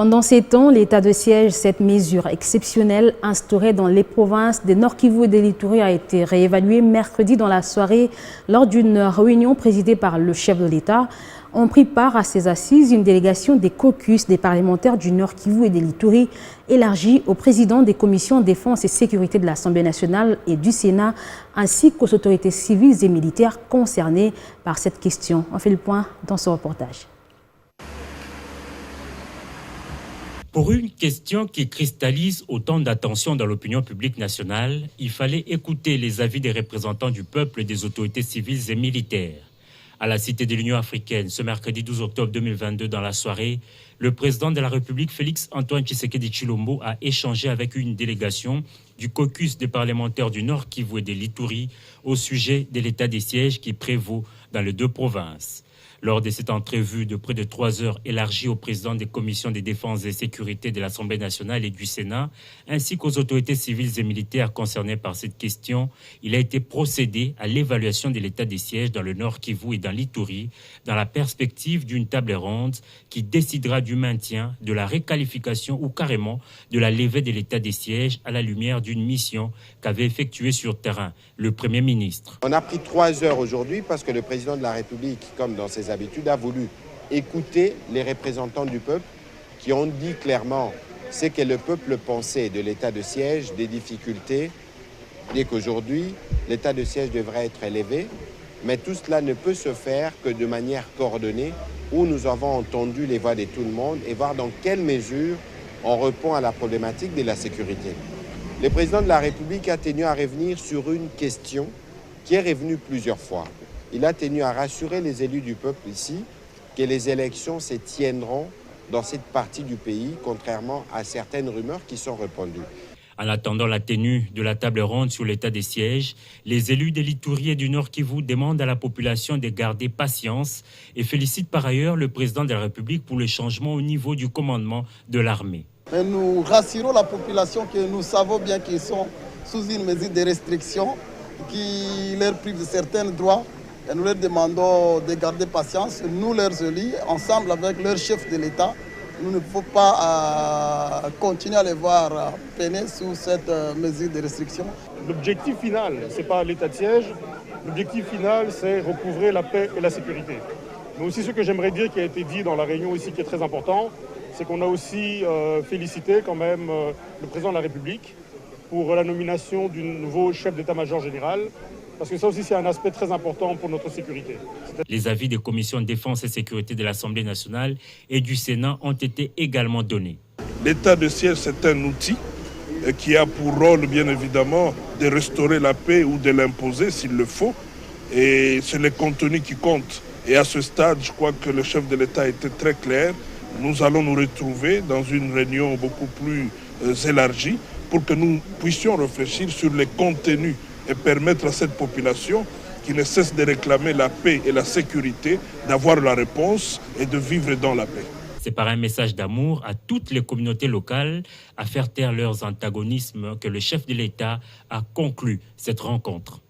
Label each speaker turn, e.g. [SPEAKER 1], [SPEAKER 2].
[SPEAKER 1] Pendant ces temps, l'état de siège, cette mesure exceptionnelle instaurée dans les provinces des Nord Kivu et de l'Ituri, a été réévaluée mercredi dans la soirée lors d'une réunion présidée par le chef de l'État. Ont pris part à ces assises une délégation des caucus des parlementaires du Nord Kivu et de l'Ituri, élargie aux présidents des commissions défense et sécurité de l'Assemblée nationale et du Sénat, ainsi qu'aux autorités civiles et militaires concernées par cette question. On fait le point dans ce reportage.
[SPEAKER 2] Pour une question qui cristallise autant d'attention dans l'opinion publique nationale, il fallait écouter les avis des représentants du peuple et des autorités civiles et militaires. À la Cité de l'Union africaine, ce mercredi 12 octobre 2022, dans la soirée, le président de la République, Félix-Antoine Tshisekedi Tshilombo, a échangé avec une délégation du caucus des parlementaires du Nord Kivu et de l'Ituri au sujet de l'état des sièges qui prévaut dans les deux provinces. Lors de cette entrevue de près de 3 heures élargie au président des commissions des défenses et sécurité de l'Assemblée nationale et du Sénat, ainsi qu'aux autorités civiles et militaires concernées par cette question, il a été procédé à l'évaluation de l'état des sièges dans le Nord Kivu et dans l'Ituri, dans la perspective d'une table ronde qui décidera du maintien, de la réqualification ou carrément de la levée de l'état des sièges à la lumière d'une mission qu'avait effectuée sur terrain le Premier ministre.
[SPEAKER 3] On a pris 3 heures aujourd'hui parce que le président de la République, comme dans ses habitudes, a voulu écouter les représentants du peuple qui ont dit clairement ce que le peuple pensait de l'état de siège, des difficultés, et qu'aujourd'hui, l'état de siège devrait être élevé. Mais tout cela ne peut se faire que de manière coordonnée, où nous avons entendu les voix de tout le monde et voir dans quelle mesure on répond à la problématique de la sécurité. Le président de la République a tenu à revenir sur une question qui est revenue plusieurs fois. Il a tenu à rassurer les élus du peuple ici que les élections se tiendront dans cette partie du pays, contrairement à certaines rumeurs qui sont répandues.
[SPEAKER 2] En attendant la tenue de la table ronde sur l'état des sièges, les élus de l'Ituri et du Nord Kivu demandent à la population de garder patience et félicitent par ailleurs le président de la République pour le changement au niveau du commandement de l'armée.
[SPEAKER 4] Mais nous rassurons la population que nous savons bien qu'ils sont sous une mesure de restriction qui leur prive de certains droits. Et nous leur demandons de garder patience. Nous, leurs élus, ensemble avec leur chef de l'État, nous ne pouvons pas continuer à les voir peiner sous cette mesure de restriction.
[SPEAKER 5] L'objectif final, ce n'est pas l'état de siège. L'objectif final, c'est recouvrer la paix et la sécurité. Mais aussi ce que j'aimerais dire qui a été dit dans la réunion ici, qui est très important, c'est qu'on a aussi félicité quand même le président de la République pour la nomination du nouveau chef d'état-major général, parce que ça aussi c'est un aspect très important pour notre sécurité.
[SPEAKER 2] Les avis des commissions de défense et sécurité de l'Assemblée nationale et du Sénat ont été également donnés.
[SPEAKER 6] L'état de siège, c'est un outil qui a pour rôle, bien évidemment, de restaurer la paix ou de l'imposer s'il le faut. Et c'est le contenu qui compte. Et à ce stade, je crois que le chef de l'État était très clair. Nous allons nous retrouver dans une réunion beaucoup plus élargie pour que nous puissions réfléchir sur les contenus et permettre à cette population qui ne cesse de réclamer la paix et la sécurité d'avoir la réponse et de vivre dans la paix.
[SPEAKER 2] C'est par un message d'amour à toutes les communautés locales à faire taire leurs antagonismes que le chef de l'État a conclu cette rencontre.